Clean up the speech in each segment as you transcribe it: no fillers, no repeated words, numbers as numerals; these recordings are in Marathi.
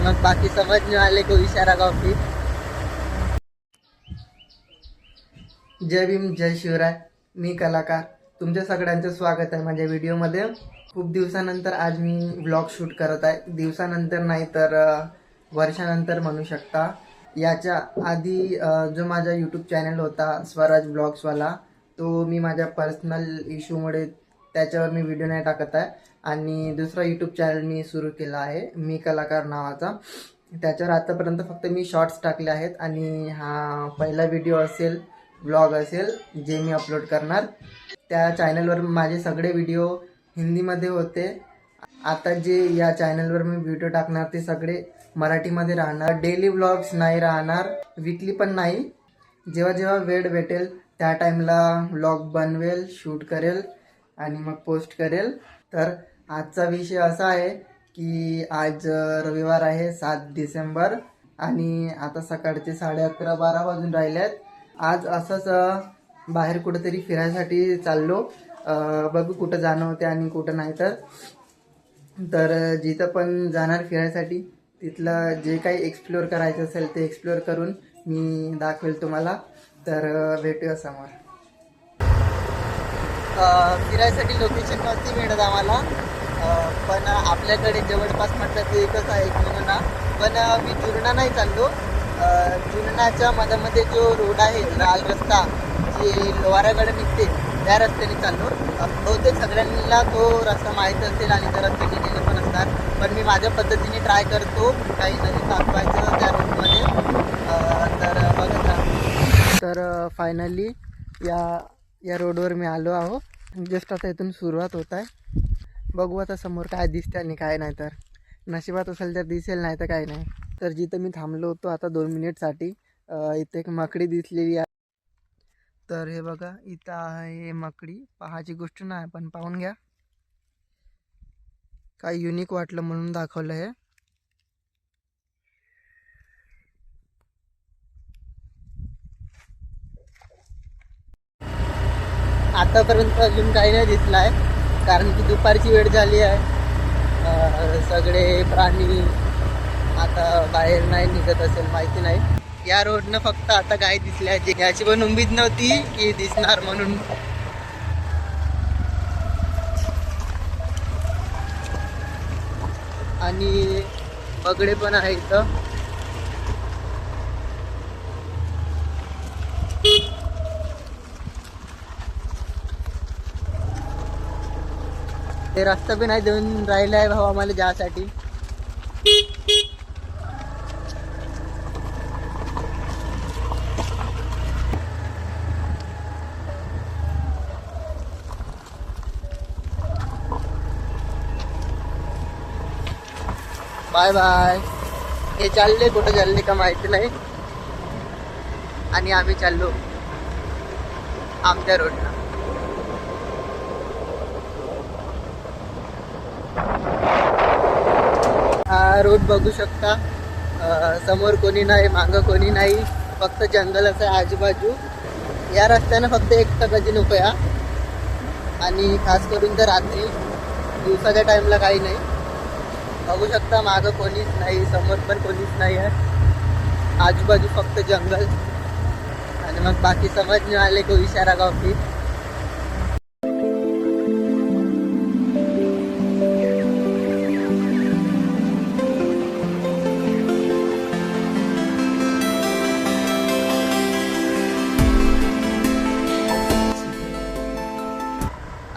आणि मग बाकी समझने वाले को इशारा कॉफी। जय भीम जय शिवराय। मी कलाकार, तुमच्या सगळ्यांचं स्वागत आहे माझ्या व्हिडिओमध्ये। खूप दिवसानंतर आज मी व्लॉग शूट करत आहे। दिवसानंतर नाही तर वर्षानंतर म्हणू शकता। याच्या आधी जो माझा यूट्यूब चॅनल होता स्वराज ब्लॉग्सवाला, तो मी माझ्या पर्सनल इश्यूमुळे त्याच्यावर मी व्हिडिओ नाही टाकत आहे। आणि दुसरा यूट्यूब चॅनल मी सुरू केला आहे मी कलाकार नावाचा। त्याच्यावर आतापर्यंत फक्त मी शॉर्ट्स टाकले आहेत आणि हा पहिला व्हिडिओ असेल, व्लॉग असेल जे मी अपलोड करणार। त्या चॅनलवर माझे सगळे व्हिडिओ हिंदीमध्ये होते। आता जे या चॅनलवर मी व्हिडिओ टाकणार ते सगळे मराठीमध्ये राहणार। डेली व्लॉग्स नाही राहणार, वीकली पण नाही। जेव्हा जेव्हा वेळ भेटेल त्या टाईमला व्लॉग बनवेल, शूट करेल आणि मग पोस्ट करेल। तर आजचा विषय असा आहे की आज रविवार आहे 7 डिसेंबर आणि आता सकाळचे 11:30-12 वाजून राहिले आहेत। आज असंच बाहेर कुठेतरी फिरायसाठी चाललो, बघू कुठं जाणं होते आणि कुठं नाही। तर जिथं पण जाणार फिरायसाठी तिथलं जे काही एक्सप्लोअर करायचं असेल ते एक्सप्लोअर करून मी दाखवेल तुम्हाला। तर भेटूया समोर। फिरायसाठी लोकेशन नव्हती मिळत आम्हाला, पण आपल्याकडे जवळपास म्हटलं ते एकच आहे जुना। पण मी जुना नाही चाललो, जुन्नाच्या मधामध्ये जो रोड आहे लाल रस्ता जे लोहाराकडे निघते त्या रस्त्याने चाललो। बहुतेक सगळ्यांना तो रस्ता माहीत असेल आणि त्या रस्त्याने गेले पण असतात, पण मी माझ्या पद्धतीने ट्राय करतो काही नवीन दाखवायचं त्या रूटमध्ये। तर बघत राहा। तर फायनली या रोडवर मी आलो आहो। जस्ट आता इथून सुरुवात होत आहे। बघू आता समोर काय दिसते आणि काय नाही, तर नशिबात असेल तर दिसेल, नाही तर काय नाही। तर जिथं मी थांबलो होतो आता 2 मिनिटसाठी, इथे एक माकडी दिसलेली आहे। तर हे बघा इथं आहे माकडी, पाहायची गोष्ट नाही पण पाहून घ्या। काही युनिक वाटलं म्हणून दाखवलं हे। आतापर्यंत अजून काही नाही दिसलं आहे, कारण की दुपारची वेळ झाली आहे। सगळे प्राणी आता बाहेर नाही निघत असेल, माहिती नाही। या रोडनं फक्त आता गाय दिसल्या, जे याची पण उमेद नव्हती की दिसणार म्हणून। आणि बगडे पण आहे इथं। ते रस्ता बी नाही देऊन राहिला आहे भाऊ आम्हाला जासाठी। Bye bye. हे चालले कुठं चालले का माहिती नाही, आणि आम्ही चाललो आमच्या रोडला। हा रोड बघू शकता, समोर कोणी नाही, मागं कोणी नाही, फक्त जंगलच आहे आजूबाजू। या रस्त्यानं फक्त एक टक्काची नको या, आणि खास करून तर रात्री, दिवसाच्या टाईमला काही नाही। बघू शकता मागं कोणीच नाही, समोर पण कोणीच नाही आहे, आजूबाजू फक्त जंगल। आणि मग बाकी समझने वाले को इशारा कॉफी।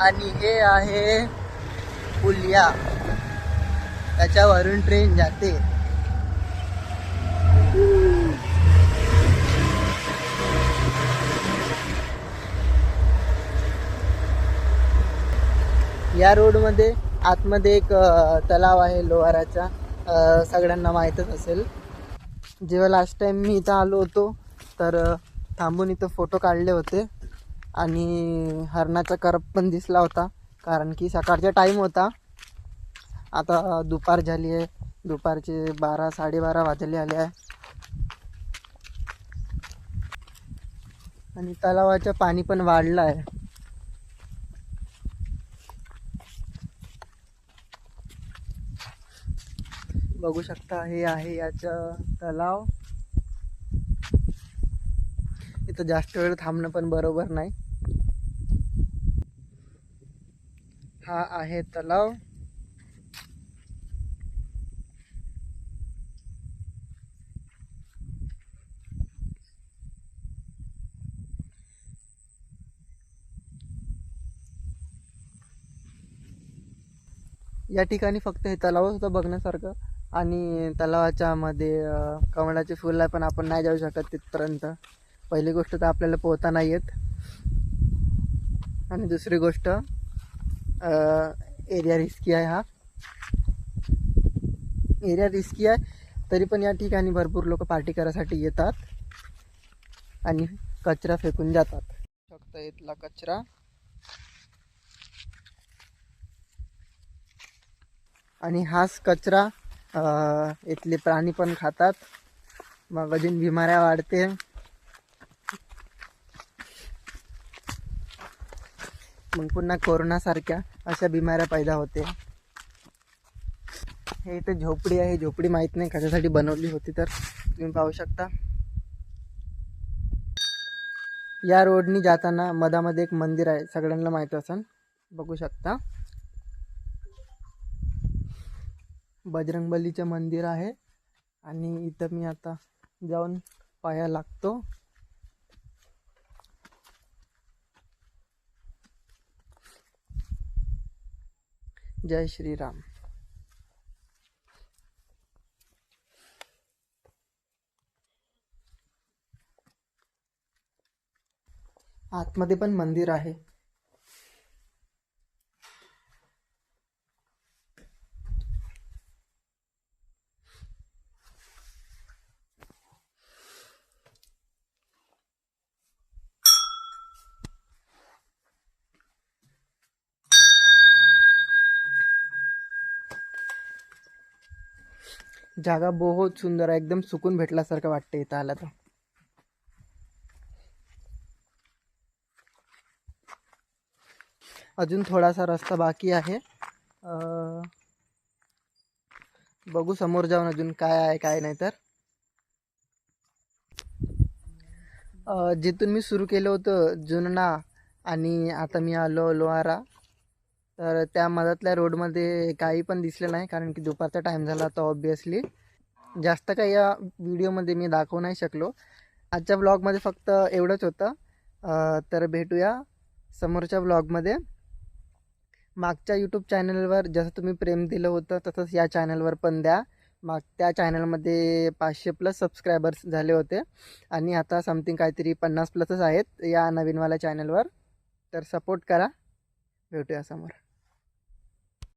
आणि हे आहे पुलिया, त्याच्यावरून ट्रेन जाते। या रोडमध्ये आतमध्ये एक तलाव आहे लोहाराचा, सगळ्यांना माहीतच असेल। जेव्हा लास्ट टाइम मी इथं आलो होतो तर थांबून इथं फोटो काढले होते, आणि हरणाचा करप पण दिसला होता, कारण की सकाळचा टाईम होता। आता दुपार झाली आहे, दुपारचे 12-12:30 वाजले आले आहे। आणि तलावाचं पाणी पण वाढलं आहे। बघू शकता हे आहे याचं तलाव. इथं जास्त वेळ थांबणं पण बरोबर नाही. हा आहे तलाव. या ठिकाणी फक्त हे तलावच होतं बघण्यासारखं आणि तलावाच्या मध्ये कमळाचे फुल आहे, पण आपण नाही जाऊ शकत तिथपर्यंत. पहिली गोष्ट तर आपल्याला पोहता नाही येत आणि दुसरी गोष्ट एरिया रिस्की आहे. हा एरिया रिस्की आहे, तरी पण या ठिकाणी भरपूर लोक पार्टी करायसाठी येतात आणि कचरा फेकून जातात. फक्त इथला कचरा आणि हाच कचरा इथले प्राणी पण खातात, मग अजून बिमाऱ्या वाढते. मग पुन्हा कोरोनासारख्या अशा बिमाऱ्या पैदा होते. हे इथे झोपडी आहे. झोपडी माहीत नाही कशासाठी बनवली होती, तर तुम्ही पाहू शकता. या रोडनी जाताना मधामध्ये एक मंदिर आहे, सगळ्यांना माहीत असेल. बघू शकता बजरंगबलीचं मंदिर आहे आणि इथं मी आता जाऊन पाया लागतो. जय श्रीराम. आतमध्ये पण मंदिर आहे. जागा बहुत सुंदर आहे, एकदम सुकून भेटल्यासारखं वाटते इथं आलं तर. अजून थोडासा रस्ता बाकी आहे. बघू समोर जाऊन अजून काय आहे काय नाही. तर जिथून मी सुरू केलं होतं जुन्ना आणि आता मी आलो लोहारा, तर त्या मधातल्या रोडमध्ये काही पण दिसलं नाही, कारण की दुपारचा टाईम झाला तर ऑब्वियसली जास्त काही या व्हिडिओमध्ये मी दाखवू नाही शकलो. आजच्या ब्लॉगमध्ये फक्त एवढंच होतं. तर भेटूया समोरच्या ब्लॉगमध्ये. मागच्या यूट्यूब चॅनलवर जसं तुम्ही प्रेम दिलं होतं तसंच या चॅनलवर पण द्या. त्या चॅनलमध्ये 500+ सबस्क्रायबर्स झाले होते आणि आता समथिंग काहीतरी 50+ आहेत या नवीनवाल्या चॅनलवर. तर सपोर्ट करा. भेटूया समोर.